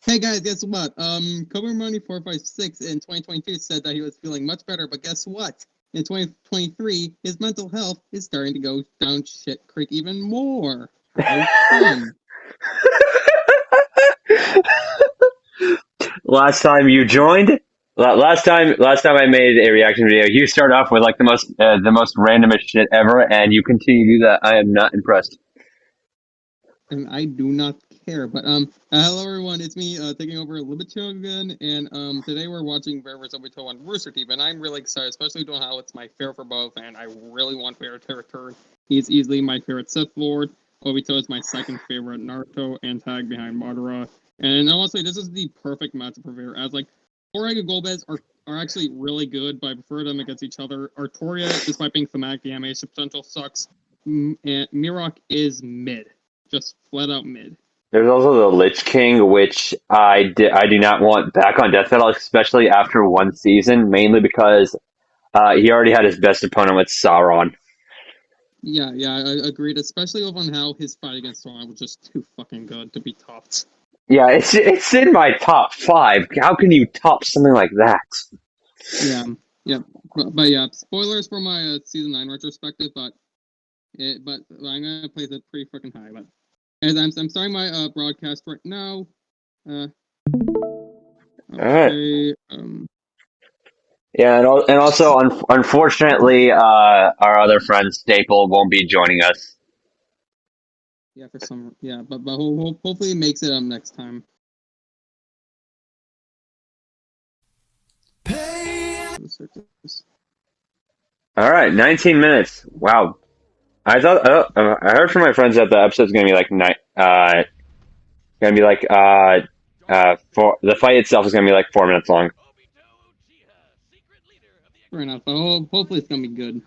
Hey guys, guess what? Cobra Money 456 in 2022 said that he was feeling much better, but guess what? In 2023, his mental health is starting to go down shit creek even more. How fun. Last time you joined, last time I made a reaction video, you start off with like the most randomest shit ever, and you continue to do that. I am not impressed. And I do not care. But hello everyone, it's me taking over Libito again, and today we're watching Bear vs. Obito on Rooster Teeth, and I'm really excited, especially knowing how it's my favorite for both, and I really want Bear to return. He's easily my favorite Sith Lord. Obito is my second favorite Naruto, and tag behind Madara. And honestly, this is the perfect matchup for Bear, as like Torag and Golbez are actually really good, but I prefer them against each other. Artoria, despite being thematic, the animation potential sucks. And Mirok is mid. Just flat out mid. There's also the Lich King, which I do not want back on Death Battle, especially after one season, mainly because he already had his best opponent with Sauron. Yeah, I agreed, especially on how his fight against Sauron was just too fucking good to be topped. Yeah, it's in my top 5. How can you top something like that? Yeah. But yeah, spoilers for my season 9 retrospective, but I'm gonna place it pretty fucking high. But as I'm starting my broadcast right now. Okay. Yeah, and also, unfortunately, our other friend Staple won't be joining us. Yeah, but hopefully it makes it next time. All right, 19 minutes. Wow. I heard from my friends that the episode's gonna be like for the fight itself is gonna be like 4 minutes long. Fair enough. Hopefully it's gonna be good.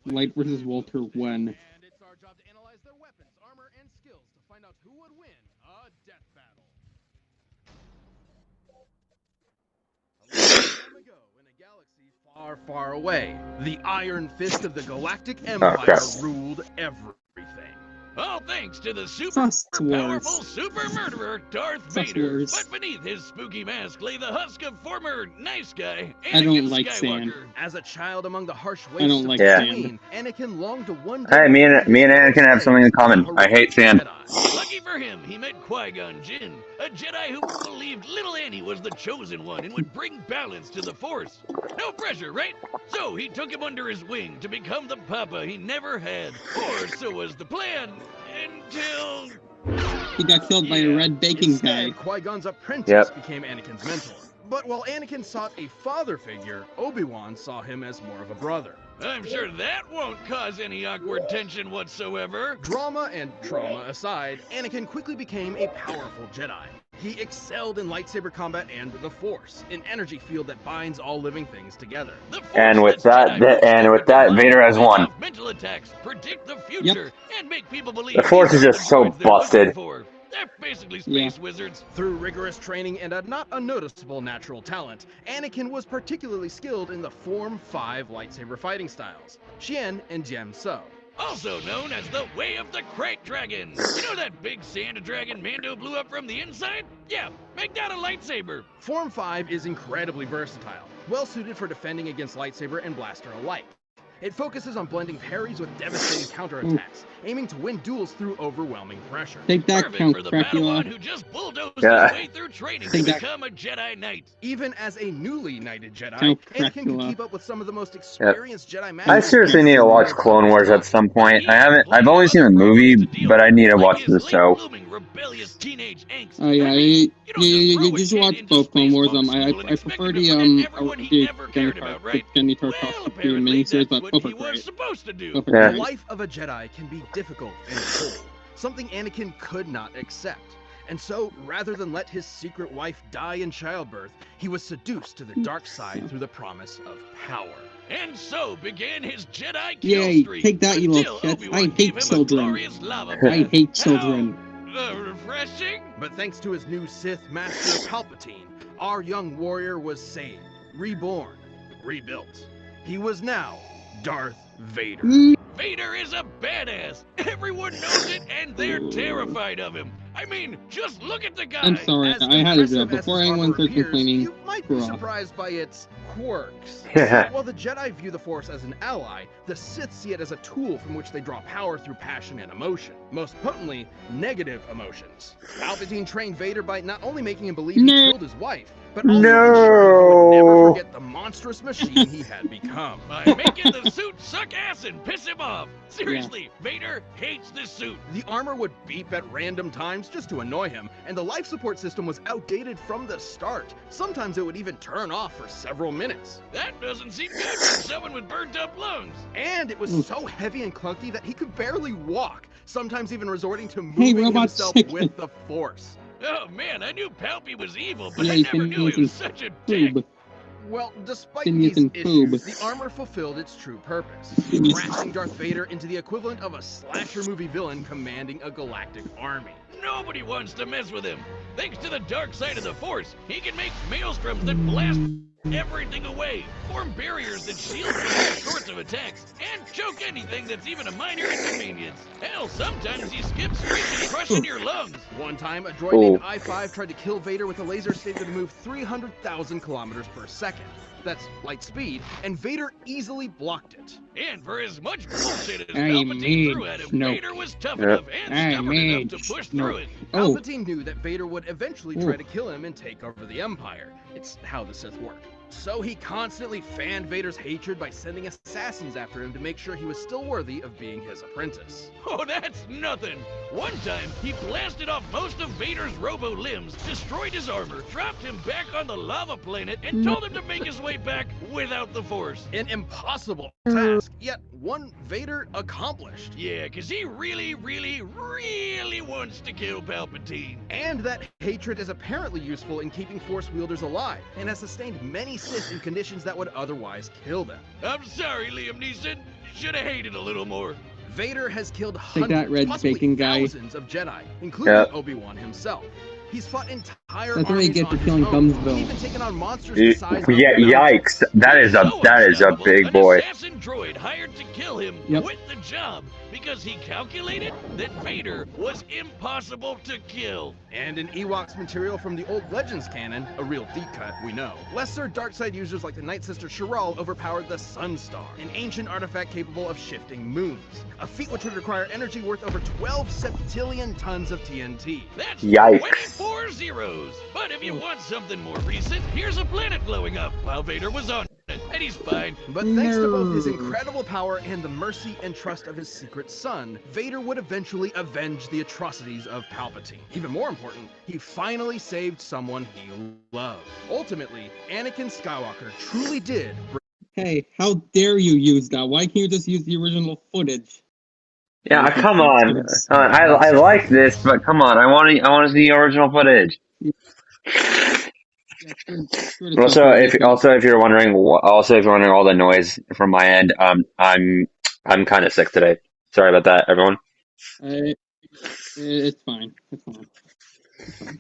Light versus Walter when. And it's our job to analyze their weapons, armor, and skills to find out who would win a death battle. A long time ago, in a galaxy far, far away, the Iron Fist of the Galactic Empire ruled everything. All thanks to the super powerful super murderer Darth Vader. But beneath his spooky mask lay the husk of former nice guy Anakin I don't like Skywalker. sand. As a child among the harsh wastes I don't like sand. Anakin longed to one day. Hey, me and Anakin have something in common. I hate sand. Lucky for him, he met Qui-Gon Jinn, a Jedi who believed little Annie was the chosen one and would bring balance to the Force. No pressure, right? So he took him under his wing to become the papa he never had. Or so was the plan, until... He got killed by a red baking guy. Qui-Gon's apprentice became Anakin's mentor. But while Anakin sought a father figure, Obi-Wan saw him as more of a brother. I'm sure that won't cause any awkward tension whatsoever. Drama and trauma aside, Anakin quickly became a powerful Jedi. He excelled in lightsaber combat and the Force, an energy field that binds all living things together. And with that, Vader has won. Mental attacks, predict the future, and make people believe the Force is just so busted. They're basically space wizards. Through rigorous training and a not unnoticeable natural talent, Anakin was particularly skilled in the Form 5 lightsaber fighting styles, Xian and Jem So. Also known as the Way of the Crate Dragon. You know that big sand dragon Mando blew up from the inside? Yeah, make that a lightsaber. Form 5 is incredibly versatile, well suited for defending against lightsaber and blaster alike. It focuses on blending parries with devastating counterattacks, aiming to win duels through overwhelming pressure. Take that, Count Dracula. Who just bulldozed his way through training to become a Jedi Knight. Even as a newly knighted Jedi, Anakin can keep up with some of the most experienced Jedi Masters. I seriously need to watch Clone Wars at some point. I've only seen the movie, but I need to watch the show. Oh yeah, you should watch both Clone Wars. I prefer the Jenny Tartakovsky miniseries, but both are great. The life of a Jedi can be difficult and cold, something Anakin could not accept. And so, rather than let his secret wife die in childbirth, he was seduced to the dark side through the promise of power. And so began his Jedi kill streak. Take that, you little shit. I hate children. I hate children. Refreshing? But thanks to his new Sith Master Palpatine, our young warrior was saved, reborn, rebuilt. He was now Darth Vader. Vader is a badass. Everyone knows it, and they're terrified of him. I mean, just look at the guy. I'm sorry, As I had to do impressive that as before his anyone armor starts appears, complaining. you might be Screw off. surprised by its quirks. Yeah. While the Jedi view the Force as an ally, the Sith see it as a tool from which they draw power through passion and emotion. Most potently, negative emotions. Palpatine trained Vader by not only making him believe he No. killed his wife, but also ensuring he would never No. forget the monstrous machine he had become. By making the suit suck ass and piss him off. Seriously, Vader hates this suit. The armor would beep at random times just to annoy him, and the life support system was outdated from the start. Sometimes it would even turn off for several minutes. That doesn't seem good for someone with burnt up lungs. And it was so heavy and clunky that he could barely walk, sometimes even resorting to Hey, moving Robot himself Chicken. with the Force. Oh man, I knew Palpy was evil, but Yeah, I you never can knew use he was his such a dick. Boob. Well, despite Then these you can issues, boob. the armor fulfilled its true purpose, Yes. crafting Darth Vader into the equivalent of a slasher movie villain commanding a galactic army. Nobody wants to mess with him. Thanks to the dark side of the Force, he can make maelstroms that blast everything away, form barriers that shield from all sorts of attacks, and choke anything that's even a minor inconvenience. Hell, sometimes he skips screaming, crushing your lungs. One time, a droid named I-5 tried to kill Vader with a laser stated to move 300,000 kilometers per second. That's light speed, and Vader easily blocked it. And for as much bullshit as I Palpatine made threw at him, Snoke. Vader was tough Yeah. enough and I stubborn made enough to push Snoke. through it. Oh, Palpatine knew that Vader would eventually try to kill him and take over the Empire. It's how the Sith work. So he constantly fanned Vader's hatred by sending assassins after him to make sure he was still worthy of being his apprentice. Oh, that's nothing. One time, he blasted off most of Vader's robo limbs, destroyed his armor, dropped him back on the lava planet, and told him to make his way back without the Force. An impossible task, yet one Vader accomplished. Yeah, because he really wants to kill Palpatine. And that hatred is apparently useful in keeping Force wielders alive, and has sustained many Sith in conditions that would otherwise kill them. I'm sorry, Liam Neeson. Should have hated a little more. Vader has killed Take that, hundreds, red possibly bacon guy. thousands of Jedi, including Yeah. Obi-Wan himself. He's fought entire That's what he armies gets on for his killing own, Gumsville. even taken on monsters the size of Yeah, mountains. yikes. That is a unstoppable, big an boy. assassin droid hired to kill him Yep. quit the job because he calculated that Vader was impossible to kill. And in Ewok's material from the old Legends canon, a real deep cut, we know, lesser dark side users like the Night Sister Shiral overpowered the Sunstar, an ancient artifact capable of shifting moons, a feat which would require energy worth over 12 septillion tons of TNT. That's Yikes. 24 zeros. But if you want something more recent, here's a planet blowing up while Vader was on it, and he's fine. But thanks to both his No. incredible power and the mercy and trust of his secret son, Vader would eventually avenge the atrocities of Palpatine. Even more important, he finally saved someone he loved. Ultimately, Anakin Skywalker truly did hey, how dare you use that? Why can't you just use the original footage? Yeah, come on. I like this, but come on. I want to see the original footage. Also, if you're wondering, all the noise from my end, I'm kind of sick today. Sorry about that, everyone. It's fine. It's fine.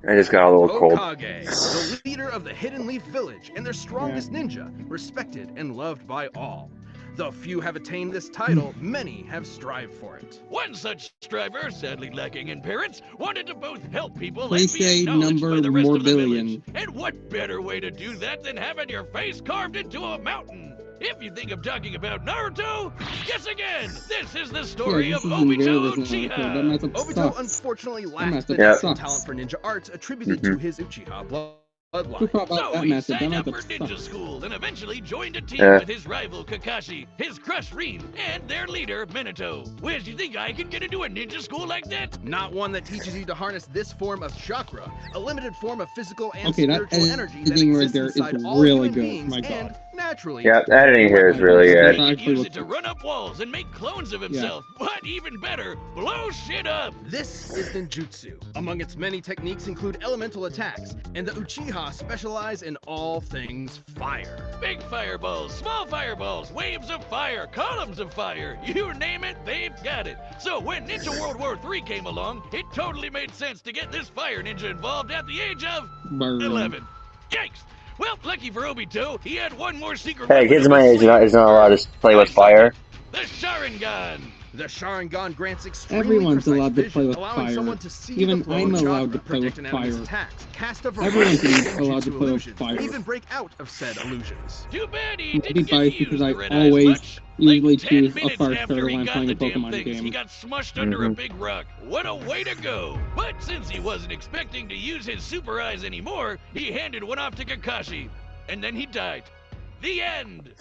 I just got a little cold. Hokage, the leader of the Hidden Leaf Village and their strongest ninja, respected and loved by all. Though few have attained this title, many have strived for it. One such striver, sadly lacking in parents, wanted to both help people They and be say acknowledged by number the rest more of the billion. village. And what better way to do that than having your face carved into a mountain? If you think I'm talking about Naruto, guess again! This is the story Yeah, of this isn't Obito Vader's Naruto. That Uchiha! mess up Obito sucks. unfortunately That lacks messed the up natural sucks. talent for ninja arts attributed to his Uchiha bloodline. Who thought about So that he message? That signed up message for ninja sucks. school and eventually joined a team Yeah. with his rival Kakashi, his crush Rin, and their leader Minato. Where do you think I could get into a ninja school like that? Not one that teaches you to harness this form of chakra, a limited form of physical and Okay, that spiritual energy that editing right exists there is inside all really human good. beings My and, God. naturally, Yeah, editing here is really He good. could Actually use looks it to run up walls and make clones of himself, but even better, blow shit up. This is ninjutsu. Among its many techniques include elemental attacks, and the Uchiha specialize in all things fire. Big fireballs, small fireballs, waves of fire, columns of fire, you name it, they've got it. So when Ninja World War III came along, it totally made sense to get this fire ninja involved at the age of Burn. 11. Yikes! Well, lucky for Obito, he had one more secret Hey, weapon kids up my his age sleeve. is not allowed to play with fire. The Sharingan. The Sharingan grants extremely Everyone's precise allowed to vision, play with allowing fire. someone to see Even the flow I'm of allowed chakra, to play with predict an enemy's fire. attacks, cast a Everyone's variety of allowed to ninjutsu play with illusions, fire. and even break out of said illusions. Too bad he Maybe didn't get biased used because I the red eye as always much. usually Like 10 choose a minutes fire after starter he when I'm got playing the a damn Pokemon things, he game. got smushed under a big rock. What a way to go! But since he wasn't expecting to use his super eyes anymore, he handed one off to Kakashi. And then he died. The end!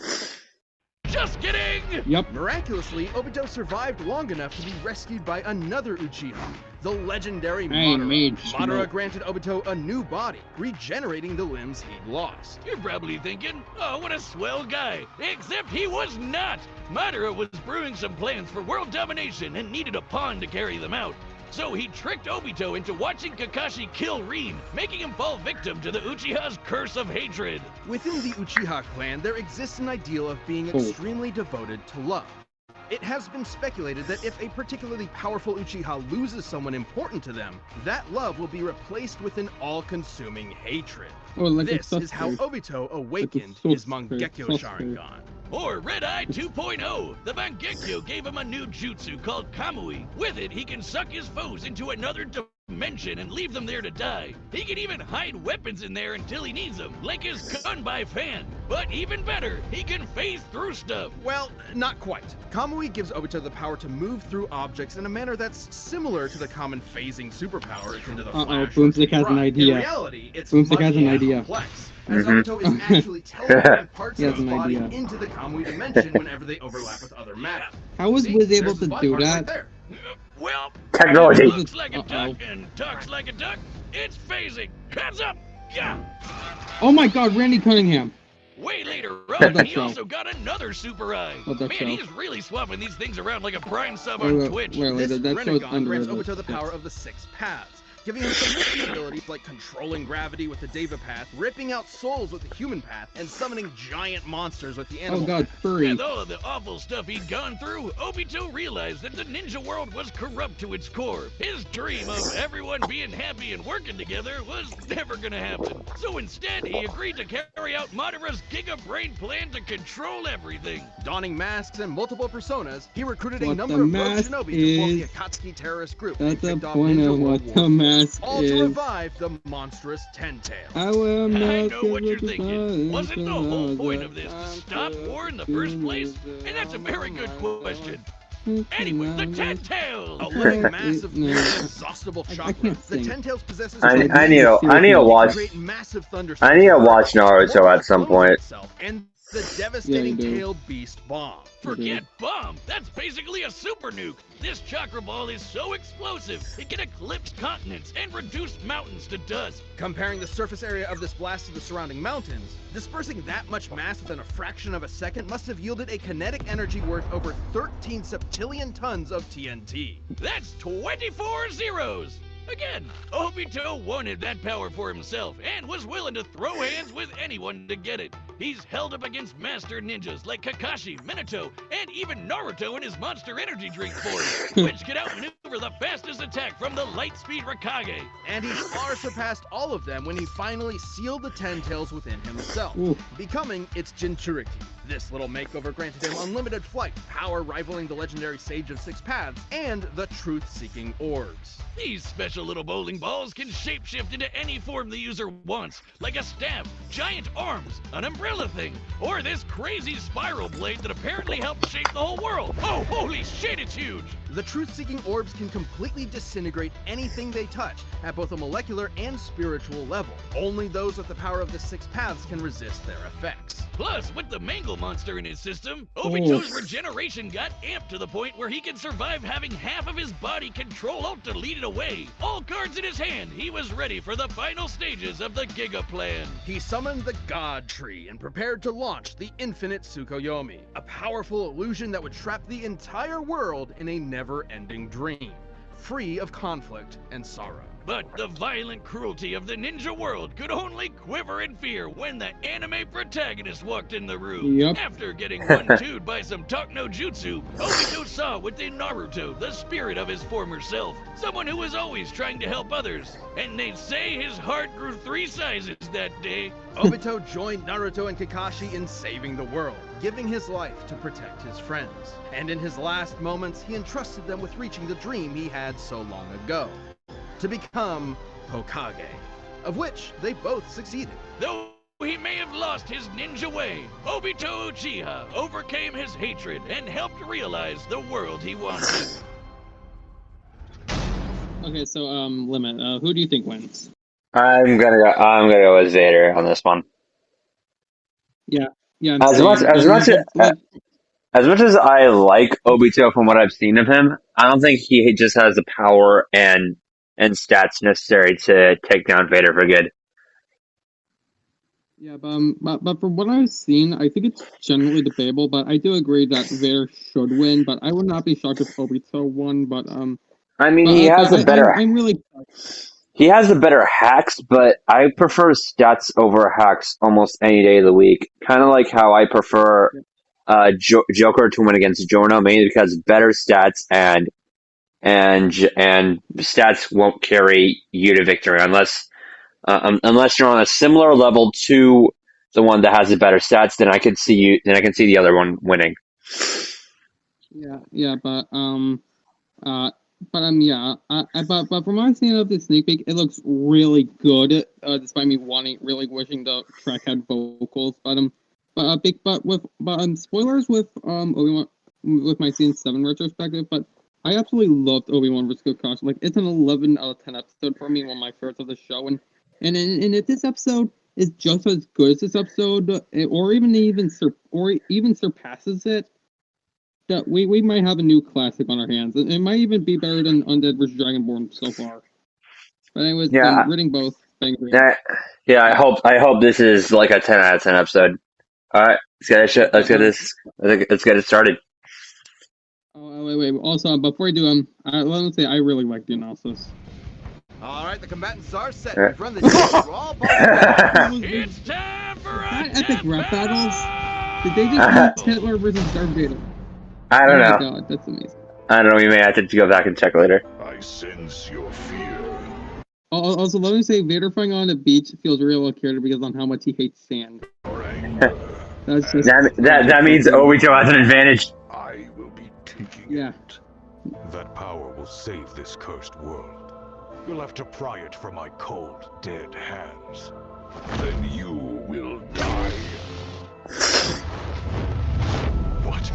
Just kidding! Yep. Miraculously, Obito survived long enough to be rescued by another Uchiha, the legendary Hey, Madara. Mage, Madara no. granted Obito a new body, regenerating the limbs he'd lost. You're probably thinking, oh, what a swell guy. Except he was not. Madara was brewing some plans for world domination and needed a pawn to carry them out. So he tricked Obito into watching Kakashi kill Rin, making him fall victim to the Uchiha's curse of hatred. Within the Uchiha clan, there exists an ideal of being Oh. extremely devoted to love. It has been speculated that if a particularly powerful Uchiha loses someone important to them, that love will be replaced with an all-consuming hatred. Oh, like This a is how Obito awakened his Mangekyo Sharingan. Or Red Eye 2.0. The Mangekyo gave him a new jutsu called Kamui. With it, he can suck his foes into another dimension and leave them there to die. He can even hide weapons in there until he needs them, like his gun by fan. But even better, he can phase through stuff. Well, not quite. Kamui gives Obito the power to move through objects in a manner that's similar to the common phasing superpower akin to the Flash. Boomstick has an idea. In reality, it's Boomstick much has an more idea. complex, as Obito is actually teleporting parts He of has his an body idea. into the Kamui dimension whenever they overlap with other matter. How was See, Wiz able there's his to body do part right that? there. Well, Technology. he looks like a duck Uh-oh. and talks like a duck. It's phasing. Hands up! Yeah! Oh my God, Randy Cunningham. Way later What'd on, that he show? also got another super eye. What'd that Man, show? he's really swapping these things around like a prime sub on Twitch. Wait, This that show's Renegon under grants the Obito the power of the 6 paths, giving him some nifty abilities like controlling gravity with the Deva path, ripping out souls with the human path, and summoning giant monsters with the Oh animal God, path. furry. With all of the awful stuff he'd gone through, Obito realized that the ninja world was corrupt to its core. His dream of everyone being happy and working together was never gonna happen. So instead, he agreed to carry out Madara's Giga Brain plan to control everything. Donning masks and multiple personas, he recruited a What number the of rogue mask shinobi to form the is- Akatsuki terrorist group. That's and the kicked off point Ninja of World what War the mask all to is. revive the monstrous Ten Tails. I will I not know what you're give it thinking. a Wasn't the chance whole point to of this to love stop war in the first place? And that's a very good question. Anyway, the Ten Tails! A living mass of No. inexhaustible I chakra, can't the sing. Ten Tails possesses I need ability to watch. create massive I need to thunderstorms, watch Naruto at some point. and the devastating do. tail beast bomb. Forget bomb. That's basically a super nuke. This chakra ball is so explosive, it can eclipse continents and reduce mountains to dust. Comparing the surface area of this blast to the surrounding mountains, dispersing that much mass within a fraction of a second must have yielded a kinetic energy worth over 13 septillion tons of TNT. That's 24 zeros. Again, Obito wanted that power for himself and was willing to throw hands with anyone to get it. He's held up against master ninjas like Kakashi, Minato, and even Naruto in his monster energy drink form, which could outmaneuver the fastest attack from the light speed Raikage. And he far surpassed all of them when he finally sealed the Ten Tails within himself, Ooh. becoming its Jinchuriki. This little makeover granted him unlimited flight, power rivaling the legendary Sage of 6 Paths, and the truth-seeking orbs. These special little bowling balls can shapeshift into any form the user wants, like a staff, giant arms, an umbrella thing, or this crazy spiral blade that apparently helped shape the whole world. Oh, holy shit, it's huge! The truth-seeking orbs can completely disintegrate anything they touch at both a molecular and spiritual level. Only those with the power of the 6 Paths can resist their effects. Plus, with the Mangle monster in his system, Obito's regeneration got amped to the point where he can survive having half of his body control Alt to lead it away. All cards in his hand, he was ready for the final stages of the Giga Plan. He summoned the God Tree and prepared to launch the Infinite Tsukuyomi, a powerful illusion that would trap the entire world in a never-ending dream, free of conflict and sorrow. But the violent cruelty of the ninja world could only quiver in fear when the anime protagonist walked in the room. Yep. After getting one-two'd by some talk no jutsu, Obito saw within Naruto the spirit of his former self, someone who was always trying to help others. And they say his heart grew 3 sizes that day. Obito joined Naruto and Kakashi in saving the world, giving his life to protect his friends. And in his last moments, he entrusted them with reaching the dream he had so long ago, to become Hokage, of which they both succeeded. Though he may have lost his ninja way, Obito Uchiha overcame his hatred and helped realize the world he wanted. Okay, so Limit, who do you think wins? I'm gonna go with Vader on this one. Yeah, As much as I like Obito from what I've seen of him, I don't think he just has the power and stats necessary to take down Vader for good. Yeah, but from what I've seen, I think it's generally debatable. But I do agree that Vader should win. But I would not be shocked if Obito won. But I mean, he has a better. I'm really. He has the better hacks, but I prefer stats over hacks almost any day of the week. Kind of like how I prefer Joker to win against Jorno, mainly because better stats and stats won't carry you to victory unless you're on a similar level to the one that has the better stats. Then I can see the other one winning. Yeah, but from what I've seen of the sneak peek, it looks really good. Despite me really wishing the track had vocals, but spoilers with Obi-Wan with my season 7 retrospective. But I absolutely loved Obi-Wan vs. Kakashi. Like, it's an 11 out of 10 episode for me, one of my favorites of the show. And if this episode is just as good as this episode, or even surpasses it, that we might have a new classic on our hands. It might even be better than Undead vs. Dragonborn so far. But anyways, I'm reading both. I hope this is like a 10 out of 10 episode. All right, let's get it started. Oh, wait. Also, before I do, let me say I really like the analysis. All right, the combatants are set. Right. We've run the all balls. It's time for that epic rap battles. Did they just use Hitler versus Darth Vader? I don't know. Oh my god, that's amazing. I don't know. We may have to go back and check later. I sense your fear. Also, let me say, Vader flying on the beach feels real character because on how much he hates sand. That's just that means Obito has an advantage. I will be taking it. That power will save this cursed world. You'll have to pry it from my cold, dead hands. Then you will die. What?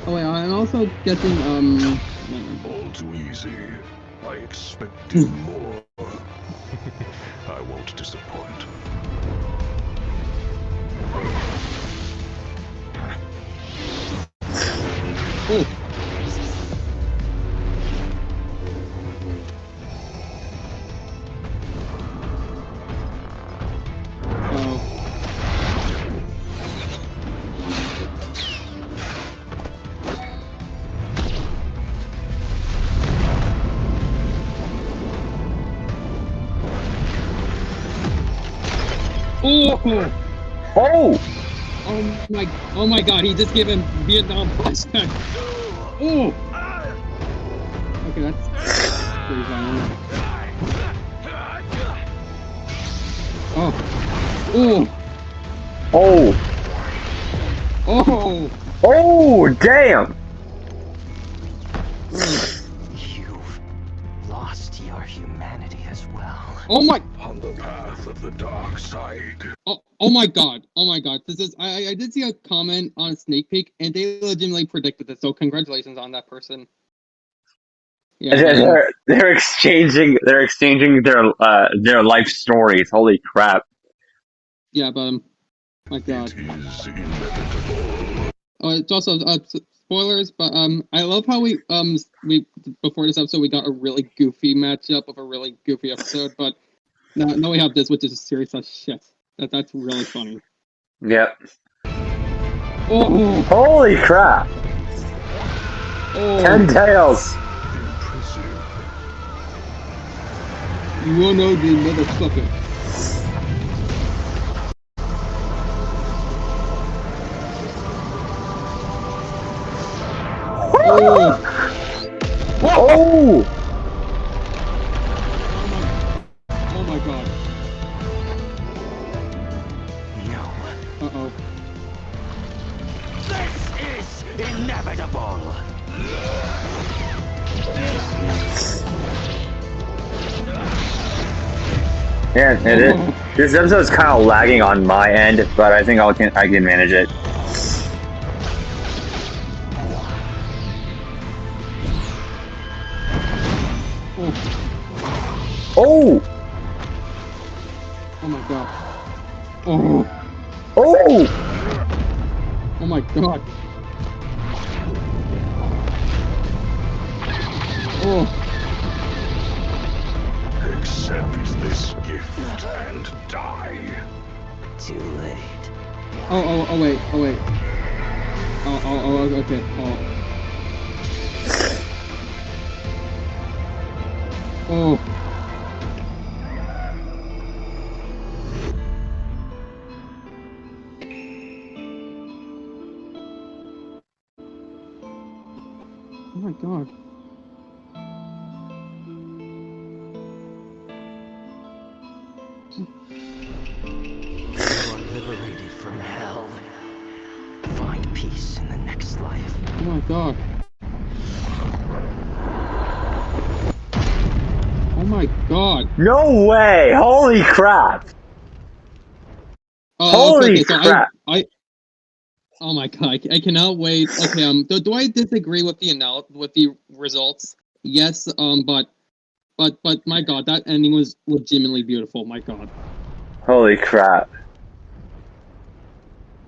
Oh wait, I'm also getting All too easy. I expected more. I won't disappoint. Oh. Oh my god, he just gave him Vietnam flashback. Oh! Okay, that's pretty violent. Oh, damn! You've lost your humanity as well. Oh my! On the path of the dark side. Oh my god! This is I did see a comment on Sneak Peek, and they legitimately predicted this. So congratulations on that person. Yeah, they're exchanging their life stories. Holy crap! Yeah, but my god. It is inevitable. Oh, it's also spoilers, but I love how we before this episode we got a really goofy matchup of a really goofy episode, but now we have this, which is serious as shit. That's really funny. Yep. Oh! Holy crap! Oh! 10 tails. Impressive. You will know the motherfucker. Oh! Oh! Oh my god. No. Uh-oh. This is inevitable. Yeah, it is. This episode's kind of lagging on my end, but I think I can manage it. Oh! Oh my god. Oh. Oh! Oh my god. Oh. Accept this gift and die. Too late. Oh wait. Oh, okay. Oh. Oh my god. You are liberated from hell. Find peace in the next life. Oh my god. Oh my god. No way! Holy crap! Holy crap! Oh my god, I cannot wait. Okay, do I disagree with the results? Yes, but my god, that ending was legitimately beautiful. My god. Holy crap!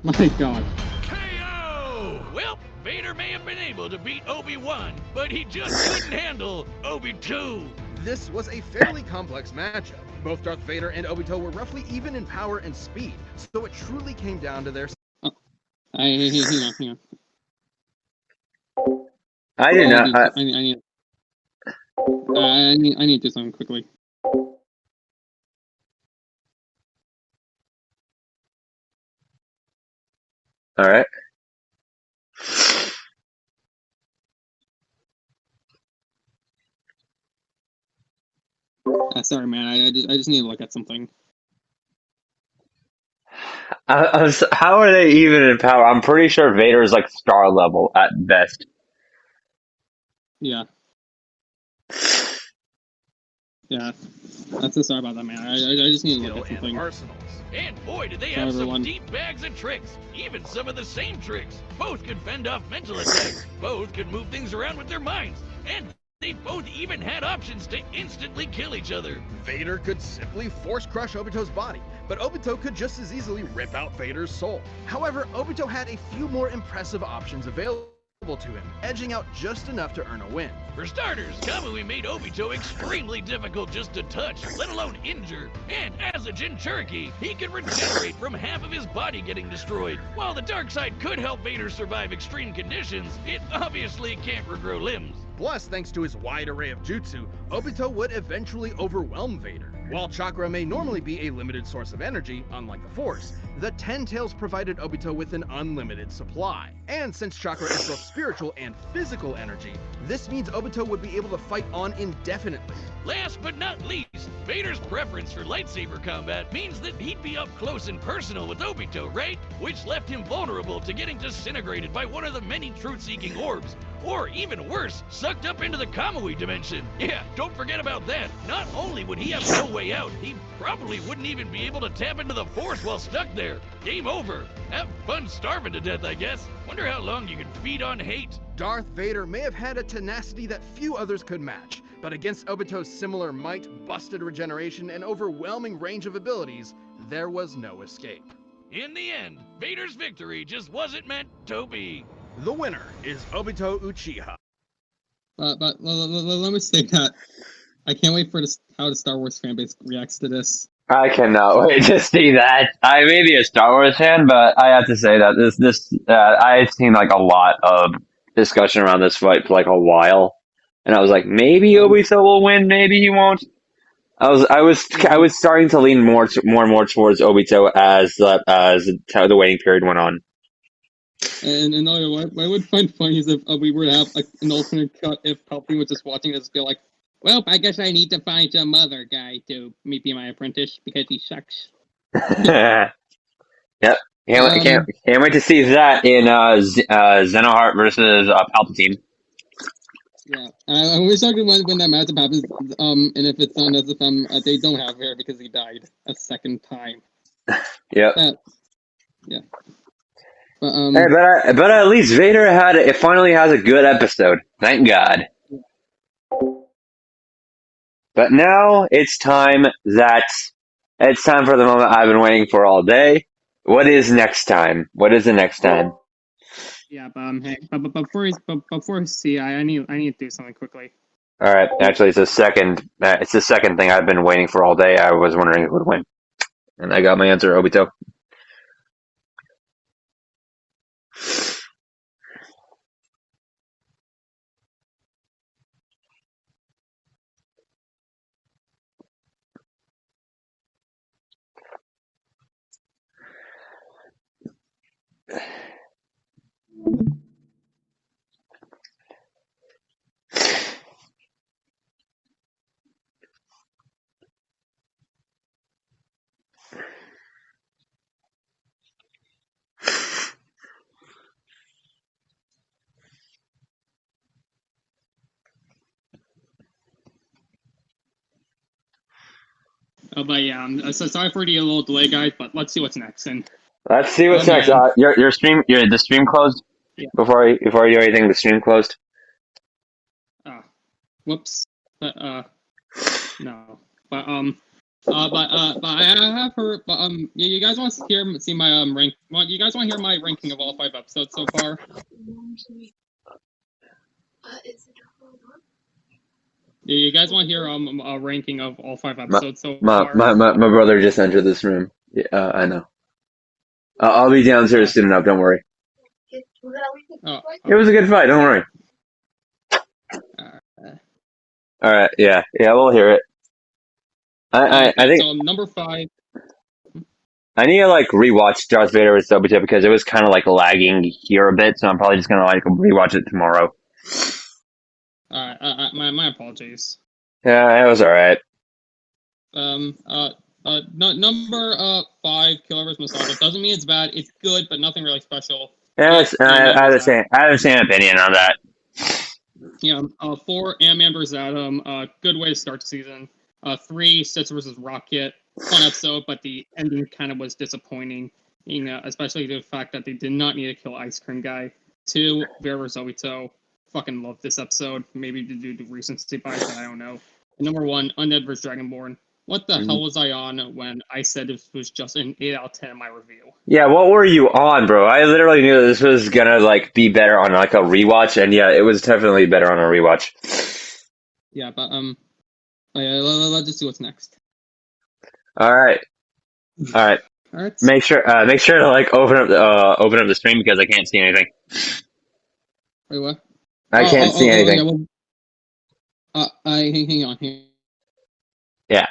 My god. KO! Well, Vader may have been able to beat Obi-Wan, but he just couldn't handle Obi-2. This was a fairly complex matchup. Both Darth Vader and Obito were roughly even in power and speed, so it truly came down to their... Hang on. I did not. I need to do something quickly. All right. Sorry, man. I just need to look at something. How are they even in power? I'm pretty sure Vader is like star level at best. Yeah. Yeah. That's so sorry about that, man. I just need to look at something. Arsenals. And boy, did they Sorry, have everyone. some deep bags of tricks. Even some of the same tricks. Both could fend off mental attacks. Both could move things around with their minds. And they both even had options to instantly kill each other. Vader could simply force crush Obito's body, but Obito could just as easily rip out Vader's soul. However, Obito had a few more impressive options available to him, edging out just enough to earn a win. For starters, Kamui made Obito extremely difficult just to touch, let alone injure. And as a Jinchuriki, he could regenerate from half of his body getting destroyed. While the dark side could help Vader survive extreme conditions, it obviously can't regrow limbs. Plus, thanks to his wide array of jutsu, Obito would eventually overwhelm Vader. While chakra may normally be a limited source of energy, unlike the Force, the Ten Tails provided Obito with an unlimited supply. And since chakra is both spiritual and physical energy, this means Obito would be able to fight on indefinitely. Last but not least, Vader's preference for lightsaber combat means that he'd be up close and personal with Obito, right? Which left him vulnerable to getting disintegrated by one of the many truth-seeking orbs. Or even worse, sucked up into the Kamui dimension. Yeah, don't forget about that. Not only would he have no way out, he probably wouldn't even be able to tap into the Force while stuck there. Game over. Have fun starving to death, I guess. Wonder how long you can feed on hate. Darth Vader may have had a tenacity that few others could match, but against Obito's similar might, busted regeneration, and overwhelming range of abilities, there was no escape. In the end, Vader's victory just wasn't meant to be. The winner is Obito Uchiha. But let me say that I can't wait for how the Star Wars fanbase reacts to this. I cannot wait to see that. I may be a Star Wars fan, but I have to say that I've seen like a lot of discussion around this fight for like a while, and I was like, maybe Obito will win, maybe he won't. I was starting to lean more and more towards Obito as the waiting period went on. And another, what I would find funny is if we were to have an alternate cut if Palpatine was just watching this, be like, well, I guess I need to find some other guy to be my apprentice because he sucks. Yep. Can't wait to see that in Xenoheart versus Palpatine. Yeah, I wish I could when that matchup happens. And if it's on as if they don't have hair because he died a second time. Yep. Yeah. But Hey, but at least Vader it finally has a good episode. Thank God. But now it's time for the moment I've been waiting for all day. What is next time? What is the next time? Yeah, but hey, but before we see, I need to do something quickly. All right, actually, it's the second thing I've been waiting for all day. I was wondering who would win, and I got my answer, Obito. But yeah, so sorry for the little delay, guys. But let's see what's next. And Let's see what's next. The stream closed. Yeah. Before I do anything, the stream closed. Whoops. But no. But I have heard. But yeah, you guys want to see my rank? You guys want to hear my ranking of all 5 episodes so far? Yeah, you guys want to hear a ranking of all 5 episodes so far? My brother just entered this room. Yeah, I know. I'll be downstairs soon enough. Don't worry. It was a good fight. Don't worry. All right. Yeah. We'll hear it. I think so. Number 5. I need to rewatch Darth Vader with Obito because it was kind of lagging here a bit. So I'm probably just gonna rewatch it tomorrow. My apologies. Yeah, it was all right. Number 5, Killer vs. Masato. Doesn't mean it's bad. It's good, but nothing really special. Yeah, I have the same opinion on that. Yeah. 4, Ant-Man vs. Atom. Good way to start the season. 3, Stitch vs. Rocket. Fun episode, but the ending kind of was disappointing. Especially the fact that they did not need to kill Ice Cream Guy. 2, Vader vs. Obito. Fucking love this episode. Maybe to do the recency bias, I don't know. And number 1, Undead vs. Dragonborn. What the hell was I on when I said this was just an 8 out of 10 in my review? Yeah, what were you on, bro? I literally knew that this was gonna be better on a rewatch, and yeah, it was definitely better on a rewatch. Yeah, but let's just see what's next. All right. Make sure to open up the stream because I can't see anything. Wait, what? I can't see anything. Yeah, well, hang on here. Yeah.